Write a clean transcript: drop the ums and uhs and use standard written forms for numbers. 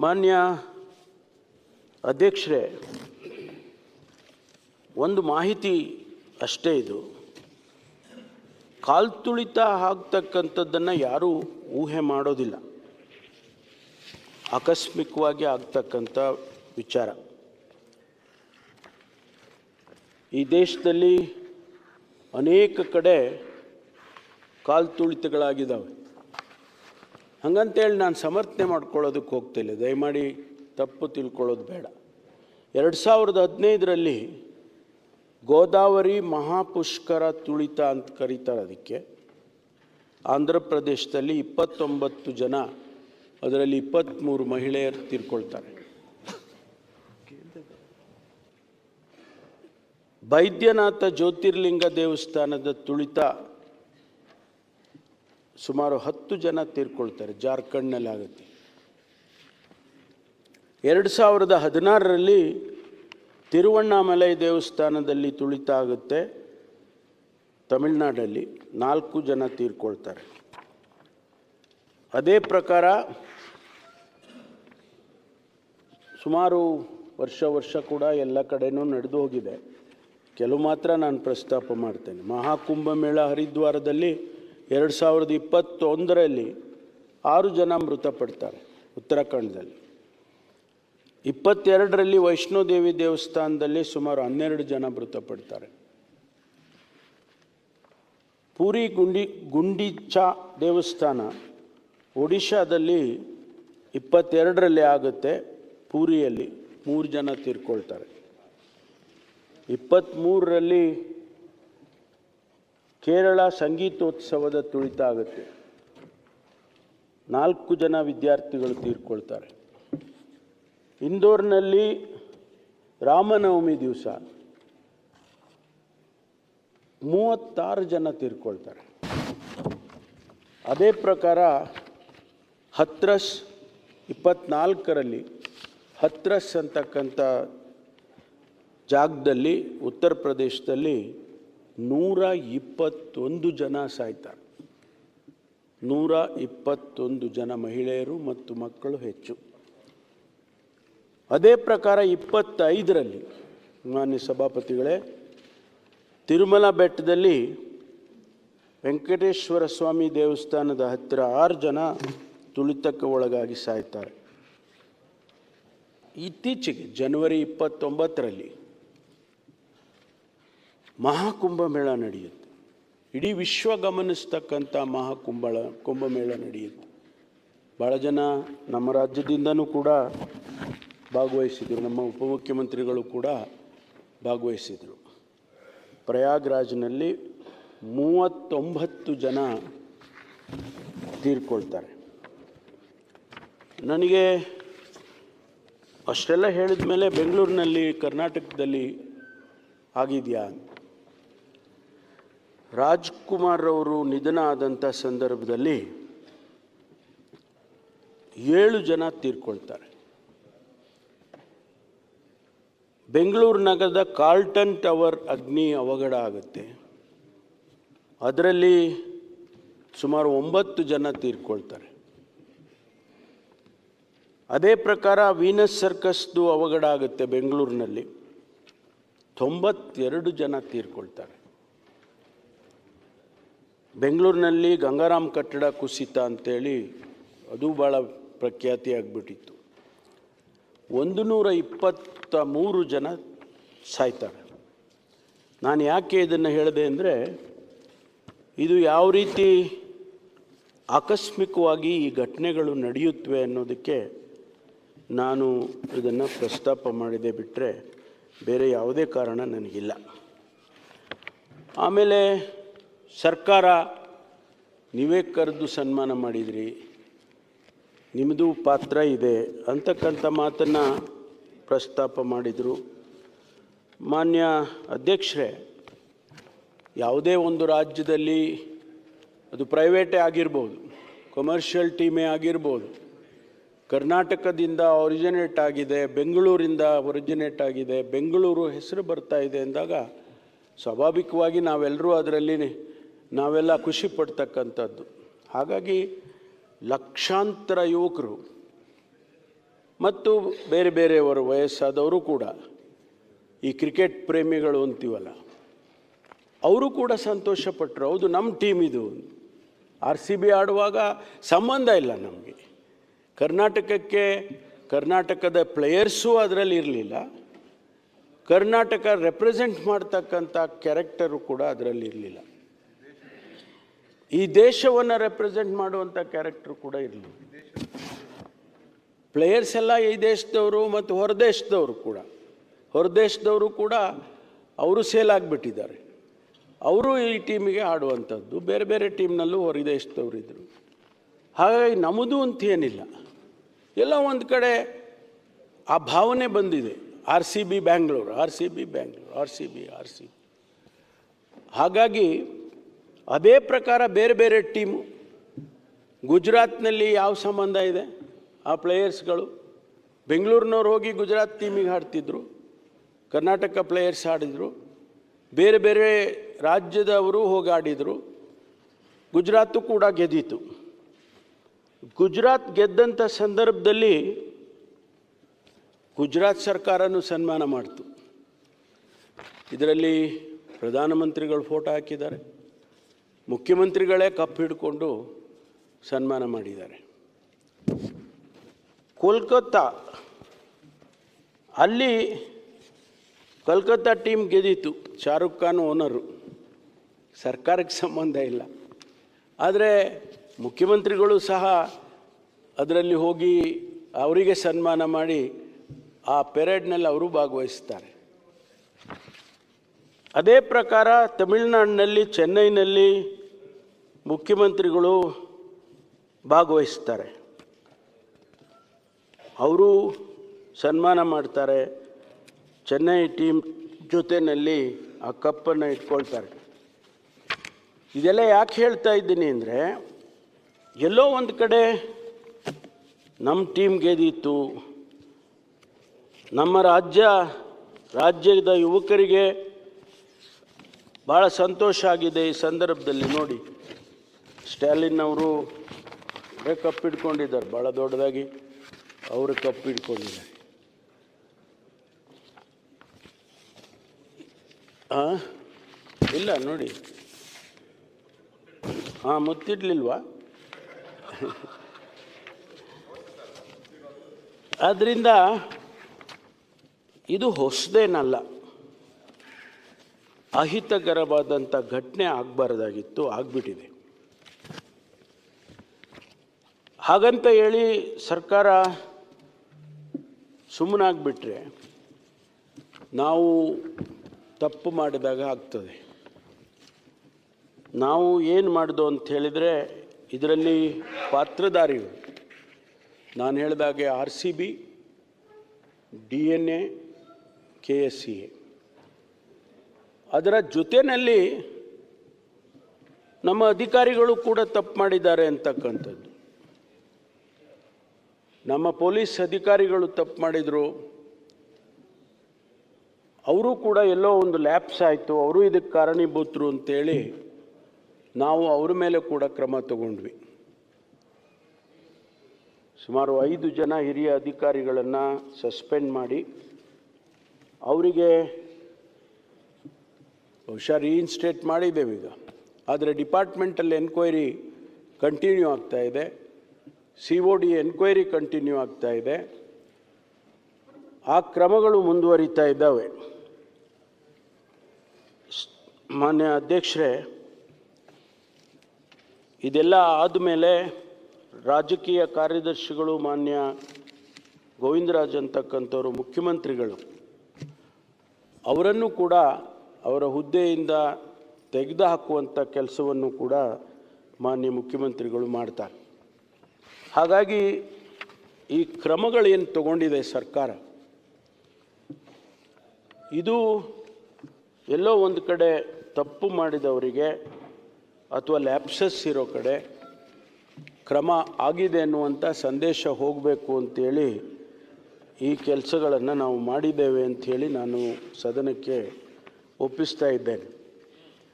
ಮಾನ್ಯ ಅಧ್ಯಕ್ಷರೇ, ಒಂದು ಮಾಹಿತಿ ಅಷ್ಟೇ. ಇದು ಕಾಲ್ತುಳಿತ ಆಗ್ತಕ್ಕಂಥದ್ದನ್ನು ಯಾರೂ ಊಹೆ ಮಾಡೋದಿಲ್ಲ. ಆಕಸ್ಮಿಕವಾಗಿ ಆಗ್ತಕ್ಕಂಥ ವಿಚಾರ. ಈ ದೇಶದಲ್ಲಿ ಅನೇಕ ಕಡೆ ಕಾಲ್ತುಳಿತಗಳಾಗಿದ್ದಾವೆ. ಹಾಗಂತೇಳಿ ನಾನು ಸಮರ್ಥನೆ ಮಾಡ್ಕೊಳ್ಳೋದಕ್ಕೆ ಹೋಗ್ತಿಲ್ಲ, ದಯಮಾಡಿ ತಪ್ಪು ತಿಳ್ಕೊಳ್ಳೋದು ಬೇಡ. 2015ರಲ್ಲಿ ಗೋದಾವರಿ ಮಹಾಪುಷ್ಕರ ತುಳಿತ ಅಂತ ಕರೀತಾರೆ ಅದಕ್ಕೆ. ಆಂಧ್ರ ಪ್ರದೇಶದಲ್ಲಿ 29 ಜನ, ಅದರಲ್ಲಿ 23 ಮಹಿಳೆಯರು ತೀರ್ಕೊಳ್ತಾರೆ. ಬೈದ್ಯನಾಥ ಜ್ಯೋತಿರ್ಲಿಂಗ ದೇವಸ್ಥಾನದ ತುಳಿತ ಸುಮಾರು 10 ಜನ ತೀರ್ಕೊಳ್ತಾರೆ, ಜಾರ್ಖಂಡ್ನಲ್ಲಿ ಆಗುತ್ತೆ. 2016ರಲ್ಲಿ ತಿರುವಣ್ಣಾಮಲೈ ದೇವಸ್ಥಾನದಲ್ಲಿ ತುಳಿತ ಆಗುತ್ತೆ, ತಮಿಳುನಾಡಲ್ಲಿ 4 ಜನ ತೀರ್ಕೊಳ್ತಾರೆ. ಅದೇ ಪ್ರಕಾರ ಸುಮಾರು ವರ್ಷ ಕೂಡ ಎಲ್ಲ ಕಡೆನೂ ನಡೆದು ಹೋಗಿದೆ. ಕೆಲವು ಮಾತ್ರ ನಾನು ಪ್ರಸ್ತಾಪ ಮಾಡ್ತೇನೆ. ಮಹಾಕುಂಭಮೇಳ ಹರಿದ್ವಾರದಲ್ಲಿ 2021ರಲ್ಲಿ 6 ಜನ ಮೃತಪಡ್ತಾರೆ ಉತ್ತರಾಖಂಡದಲ್ಲಿ. 22ರಲ್ಲಿ ವೈಷ್ಣೋದೇವಿ ದೇವಸ್ಥಾನದಲ್ಲಿ ಸುಮಾರು 12 ಜನ ಮೃತಪಡ್ತಾರೆ. ಪೂರಿ ಗುಂಡಿಚಾ ದೇವಸ್ಥಾನ ಒಡಿಶಾದಲ್ಲಿ 22ರಲ್ಲಿ ಆಗುತ್ತೆ. ಪೂರಿಯಲ್ಲಿ 3 ಜನ ತೀರ್ಕೊಳ್ತಾರೆ. 23ರಲ್ಲಿ ಕೇರಳ ಸಂಗೀತೋತ್ಸವದ ತುಳಿತ ಆಗುತ್ತೆ, 4 ಜನ ವಿದ್ಯಾರ್ಥಿಗಳು ತೀರ್ಕೊಳ್ತಾರೆ. ಇಂದೋರ್ನಲ್ಲಿ ರಾಮನವಮಿ ದಿವಸ 36 ಜನ ತೀರ್ಕೊಳ್ತಾರೆ. ಅದೇ ಪ್ರಕಾರ ಹತ್ರಸ್ 24ರಲ್ಲಿ ಹತ್ರಸ್ ಅಂತಕ್ಕಂಥ ಜಾಗದಲ್ಲಿ ಉತ್ತರ ಪ್ರದೇಶದಲ್ಲಿ 121 ಜನ ಸಾಯ್ತಾರೆ. 121 ಜನ ಮಹಿಳೆಯರು ಮತ್ತು ಮಕ್ಕಳು ಹೆಚ್ಚು. ಅದೇ ಪ್ರಕಾರ 25ರಲ್ಲಿ ಮಾನ್ಯ ಸಭಾಪತಿಗಳೇ, ತಿರುಮಲ ಬೆಟ್ಟದಲ್ಲಿ ವೆಂಕಟೇಶ್ವರ ಸ್ವಾಮಿ ದೇವಸ್ಥಾನದ ಹತ್ತಿರ 6 ಜನ ತುಳಿತಕ್ಕೆ ಒಳಗಾಗಿ ಸಾಯ್ತಾರೆ. ಇತ್ತೀಚೆಗೆ ಜನವರಿ 29ರಲ್ಲಿ ಮಹಾಕುಂಭಮೇಳ ನಡೆಯುತ್ತೆ. ಇಡೀ ವಿಶ್ವ ಗಮನಿಸ್ತಕ್ಕಂಥ ಕುಂಭಮೇಳ ನಡೆಯುತ್ತೆ. ಭಾಳ ಜನ ನಮ್ಮ ರಾಜ್ಯದಿಂದನೂ ಕೂಡ ಭಾಗವಹಿಸಿದರು. ನಮ್ಮ ಉಪಮುಖ್ಯಮಂತ್ರಿಗಳು ಕೂಡ ಭಾಗವಹಿಸಿದರು. ಪ್ರಯಾಗ್ರಾಜ್ನಲ್ಲಿ 39 ಜನ ತೀರ್ಕೊಳ್ತಾರೆ. ನನಗೆ ಅಷ್ಟೆಲ್ಲ ಹೇಳಿದ ಮೇಲೆ ಬೆಂಗಳೂರಿನಲ್ಲಿ ಕರ್ನಾಟಕದಲ್ಲಿ ಆಗಿದೆಯಾ? ರಾಜ್ಕುಮಾರ್ ಅವರು ನಿಧನ ಆದಂಥ ಸಂದರ್ಭದಲ್ಲಿ 7 ಜನ ತೀರ್ಕೊಳ್ತಾರೆ. ಬೆಂಗಳೂರು ನಗರದ ಕಾರ್ಲ್ಟನ್ ಟವರ್ ಅಗ್ನಿ ಅವಘಡ ಆಗುತ್ತೆ, ಅದರಲ್ಲಿ ಸುಮಾರು 9 ಜನ ತೀರ್ಕೊಳ್ತಾರೆ. ಅದೇ ಪ್ರಕಾರ ವೀನಸ್ ಸರ್ಕಸ್ದು ಅವಘಡ ಆಗುತ್ತೆ ಬೆಂಗಳೂರಿನಲ್ಲಿ, 92 ಜನ ತೀರ್ಕೊಳ್ತಾರೆ. ಬೆಂಗಳೂರಿನಲ್ಲಿ ಗಂಗಾರಾಮ್ ಕಟ್ಟಡ ಕುಸಿತ ಅಂತೇಳಿ ಅದು ಭಾಳ ಪ್ರಖ್ಯಾತಿ ಆಗಿಬಿಟ್ಟಿತ್ತು. 123 ಜನ ಸಾಯ್ತಾರೆ. ನಾನು ಯಾಕೆ ಇದನ್ನು ಹೇಳಿದೆ ಅಂದರೆ, ಇದು ಯಾವ ರೀತಿ ಆಕಸ್ಮಿಕವಾಗಿ ಈ ಘಟನೆಗಳು ನಡೆಯುತ್ತವೆ ಅನ್ನೋದಕ್ಕೆ ನಾನು ಇದನ್ನು ಪ್ರಸ್ತಾಪ ಮಾಡಿದೆ, ಬಿಟ್ಟರೆ ಬೇರೆ ಯಾವುದೇ ಕಾರಣ ನನಗಿಲ್ಲ. ಆಮೇಲೆ ಸರ್ಕಾರ ನೀವೇ ಕರೆದು ಸನ್ಮಾನ ಮಾಡಿದ್ರಿ, ನಿಮ್ಮದು ಪಾತ್ರ ಇದೆ ಅಂತಕ್ಕಂಥ ಮಾತನ್ನು ಪ್ರಸ್ತಾಪ ಮಾಡಿದರು. ಮಾನ್ಯ ಅಧ್ಯಕ್ಷರೇ, ಯಾವುದೇ ಒಂದು ರಾಜ್ಯದಲ್ಲಿ ಅದು ಪ್ರೈವೇಟೇ ಆಗಿರ್ಬೋದು, ಕಮರ್ಷಿಯಲ್ ಟೀಮೇ ಆಗಿರ್ಬೋದು, ಕರ್ನಾಟಕದಿಂದ ಒರಿಜಿನೇಟ್ ಆಗಿದೆ, ಬೆಂಗಳೂರಿಂದ ಒರಿಜಿನೇಟ್ ಆಗಿದೆ, ಬೆಂಗಳೂರು ಹೆಸರು ಬರ್ತಾ ಇದೆ ಅಂದಾಗ ಸ್ವಾಭಾವಿಕವಾಗಿ ನಾವೆಲ್ಲರೂ ಅದರಲ್ಲಿ ನಾವೆಲ್ಲ ಖುಷಿ ಪಡ್ತಕ್ಕಂಥದ್ದು. ಹಾಗಾಗಿ ಲಕ್ಷಾಂತರ ಯುವಕರು ಮತ್ತು ಬೇರೆ ಬೇರೆಯವರು ವಯಸ್ಸಾದವರು ಕೂಡ ಈ ಕ್ರಿಕೆಟ್ ಪ್ರೇಮಿಗಳು ಅಂತೀವಲ್ಲ, ಅವರು ಕೂಡ ಸಂತೋಷಪಟ್ಟರು. ಹೌದು, ನಮ್ಮ ಟೀಮ್ ಇದು. RCB ಆಡುವಾಗ ಸಂಬಂಧ ಇಲ್ಲ ನಮಗೆ, ಕರ್ನಾಟಕಕ್ಕೆ ಕರ್ನಾಟಕದ ಪ್ಲೇಯರ್ಸು ಅದರಲ್ಲಿ ಇರಲಿಲ್ಲ, ಕರ್ನಾಟಕ ರೆಪ್ರೆಸೆಂಟ್ ಮಾಡ್ತಕ್ಕಂಥ ಕ್ಯಾರೆಕ್ಟರು ಕೂಡ ಅದರಲ್ಲಿ ಇರಲಿಲ್ಲ, ಈ ದೇಶವನ್ನು ರೆಪ್ರೆಸೆಂಟ್ ಮಾಡುವಂಥ ಕ್ಯಾರೆಕ್ಟರ್ ಕೂಡ ಇರಲಿಲ್ಲ. ಪ್ಲೇಯರ್ಸ್ ಎಲ್ಲ ಈ ದೇಶದವರು ಮತ್ತು ಹೊರದೇಶದವರು ಕೂಡ ಅವರು ಸೇಲ್ ಆಗಿಬಿಟ್ಟಿದ್ದಾರೆ. ಅವರು ಈ ಟೀಮಿಗೆ ಆಡುವಂಥದ್ದು. ಬೇರೆ ಬೇರೆ ಟೀಮ್ನಲ್ಲೂ ಹೊರದೇಶದವರು ಇದ್ದರು. ಹಾಗಾಗಿ ನಮ್ಮದು ಅಂತ ಏನಿಲ್ಲ, ಎಲ್ಲ ಒಂದು ಕಡೆ ಆ ಭಾವನೆ ಬಂದಿದೆ. RCB ಬ್ಯಾಂಗ್ಳೂರು. ಹಾಗಾಗಿ ಅದೇ ಪ್ರಕಾರ ಬೇರೆ ಬೇರೆ ಟೀಮು. ಗುಜರಾತ್ನಲ್ಲಿ ಯಾವ ಸಂಬಂಧ ಇದೆ? ಆ ಪ್ಲೇಯರ್ಸ್ಗಳು ಬೆಂಗಳೂರಿನವ್ರು ಹೋಗಿ ಗುಜರಾತ್ ಟೀಮಿಗೆ ಆಡ್ತಿದ್ರು, ಕರ್ನಾಟಕ ಪ್ಲೇಯರ್ಸ್ ಆಡಿದರು. ಬೇರೆ ಬೇರೆ ರಾಜ್ಯದವರು ಹೋಗಿ ಆಡಿದರು. ಗುಜರಾತು ಕೂಡ ಗೆದ್ದಿತು. ಗುಜರಾತ್ ಗೆದ್ದಂಥ ಸಂದರ್ಭದಲ್ಲಿ ಗುಜರಾತ್ ಸರ್ಕಾರನೂ ಸನ್ಮಾನ ಮಾಡ್ತು. ಇದರಲ್ಲಿ ಪ್ರಧಾನಮಂತ್ರಿಗಳು ಫೋಟೋ ಹಾಕಿದ್ದಾರೆ, ಮುಖ್ಯಮಂತ್ರಿಗಳೇ ಕಪ್ ಹಿಡ್ಕೊಂಡು ಸನ್ಮಾನ ಮಾಡಿದ್ದಾರೆ. ಕೋಲ್ಕತ್ತಾ, ಅಲ್ಲಿ ಕೋಲ್ಕತ್ತಾ ಟೀಮ್ ಗೆದ್ದಿತು. ಶಾರುಖ್ ಖಾನ್ ಓನರು, ಸರ್ಕಾರಕ್ಕೆ ಸಂಬಂಧ ಇಲ್ಲ. ಆದರೆ ಮುಖ್ಯಮಂತ್ರಿಗಳು ಸಹ ಅದರಲ್ಲಿ ಹೋಗಿ ಅವರಿಗೆ ಸನ್ಮಾನ ಮಾಡಿ ಆ ಪೆರೇಡ್ನಲ್ಲಿ ಅವರು ಭಾಗವಹಿಸ್ತಾರೆ. ಅದೇ ಪ್ರಕಾರ ತಮಿಳುನಾಡಿನಲ್ಲಿ ಚೆನ್ನೈನಲ್ಲಿ ಮುಖ್ಯಮಂತ್ರಿಗಳು ಭಾಗವಹಿಸ್ತಾರೆ, ಅವರು ಸನ್ಮಾನ ಮಾಡ್ತಾರೆ. ಚೆನ್ನೈ ಟೀಮ್ ಜೊತೆಯಲ್ಲಿ ಆ ಕಪ್ಪನ್ನು ಇಟ್ಕೊಳ್ತಾರೆ. ಇದೆಲ್ಲ ಯಾಕೆ ಹೇಳ್ತಾ ಇದ್ದೀನಿ ಅಂದರೆ, ಎಲ್ಲೋ ಒಂದು ಕಡೆ ನಮ್ಮ ಟೀಮ್ ಗೆದ್ದಿತ್ತು, ನಮ್ಮ ರಾಜ್ಯದ ಯುವಕರಿಗೆ ಭಾಳ ಸಂತೋಷ ಆಗಿದೆ. ಈ ಸಂದರ್ಭದಲ್ಲಿ ನೋಡಿ, ಸ್ಟಾಲಿನ್ ಅವರು ಕಪ್ ಹಿಡ್ಕೊಂಡಿದ್ದಾರೆ, ಭಾಳ ದೊಡ್ಡದಾಗಿ ಅವರು ಕಪ್ ಹಿಡ್ಕೊಂಡಿದ್ದಾರೆ. ಇಲ್ಲ ನೋಡಿ, ಮುತ್ತಿಡ್ಲಿಲ್ವಾ? ಆದ್ದರಿಂದ ಇದು ಹೊಸದೇನಲ್ಲ. ಅಹಿತಕರವಾದಂಥ ಘಟನೆ ಆಗಬಾರ್ದಾಗಿತ್ತು, ಆಗಿಬಿಟ್ಟಿದೆ. ಹಾಗಂತ ಹೇಳಿ ಸರ್ಕಾರ ಸುಮ್ಮನಾಗ್ಬಿಟ್ರೆ ನಾವು ತಪ್ಪು ಮಾಡಿದಾಗ ಆಗ್ತದೆ. ನಾವು ಏನು ಮಾಡಿದೋ ಅಂತ ಹೇಳಿದರೆ, ಇದರಲ್ಲಿ ಪಾತ್ರಧಾರಿಗಳು ನಾನು ಹೇಳಿದಾಗೆ RCB, DNA, KSCA, ಅದರ ಜೊತೆಯಲ್ಲಿ ನಮ್ಮ ಅಧಿಕಾರಿಗಳು ಕೂಡ ತಪ್ಪು ಮಾಡಿದ್ದಾರೆ ಅಂತಕ್ಕಂಥದ್ದು. ನಮ್ಮ ಪೊಲೀಸ್ ಅಧಿಕಾರಿಗಳು ತಪ್ಪು ಮಾಡಿದರು, ಅವರು ಕೂಡ ಎಲ್ಲೋ ಒಂದು ಲ್ಯಾಪ್ಸ್ ಆಯಿತು, ಅವರು ಇದಕ್ಕೆ ಕಾರಣೀಭೂತರು ಅಂತೇಳಿ ನಾವು ಅವ್ರ ಮೇಲೆ ಕೂಡ ಕ್ರಮ ತಗೊಂಡ್ವಿ. ಸುಮಾರು 5 ಜನ ಹಿರಿಯ ಅಧಿಕಾರಿಗಳನ್ನು ಸಸ್ಪೆಂಡ್ ಮಾಡಿ ಅವರಿಗೆ ಬಹುಶಃ ರೀಇನ್ಸ್ಟೇಟ್ ಮಾಡಿದ್ದೇವೆ ಈಗ. ಆದರೆ ಡಿಪಾರ್ಟ್ಮೆಂಟಲ್ ಎನ್ಕ್ವೈರಿ ಕಂಟಿನ್ಯೂ ಆಗ್ತಾ ಇದೆ, COD ಎನ್ಕ್ವೈರಿ ಕಂಟಿನ್ಯೂ ಆಗ್ತಾ ಇದೆ, ಆ ಕ್ರಮಗಳು ಮುಂದುವರಿತಾ ಇದ್ದಾವೆ. ಮಾನ್ಯ ಅಧ್ಯಕ್ಷರೇ, ಇದೆಲ್ಲ ಆದಮೇಲೆ ರಾಜಕೀಯ ಕಾರ್ಯದರ್ಶಿಗಳು ಮಾನ್ಯ ಗೋವಿಂದರಾಜ್ ಅಂತಕ್ಕಂಥವರು ಮುಖ್ಯಮಂತ್ರಿಗಳು, ಅವರನ್ನು ಕೂಡ ಅವರ ಹುದ್ದೆಯಿಂದ ತೆಗೆದುಹಾಕುವಂಥ ಕೆಲಸವನ್ನು ಕೂಡ ಮಾನ್ಯ ಮುಖ್ಯಮಂತ್ರಿಗಳು ಮಾಡ್ತಾರೆ. ಹಾಗಾಗಿ ಈ ಕ್ರಮಗಳೇನು ತಗೊಂಡಿದೆ ಸರ್ಕಾರ, ಇದು ಎಲ್ಲೋ ಒಂದು ಕಡೆ ತಪ್ಪು ಮಾಡಿದವರಿಗೆ ಅಥವಾ ಲ್ಯಾಪ್ಸಸ್ ಇರೋ ಕಡೆ ಕ್ರಮ ಆಗಿದೆ ಅನ್ನುವಂಥ ಸಂದೇಶ ಹೋಗಬೇಕು ಅಂತೇಳಿ ಈ ಕೆಲಸಗಳನ್ನು ನಾವು ಮಾಡಿದ್ದೇವೆ ಅಂಥೇಳಿ ನಾನು ಸದನಕ್ಕೆ ಒಪ್ಪಿಸ್ತಾ ಇದ್ದೇನೆ.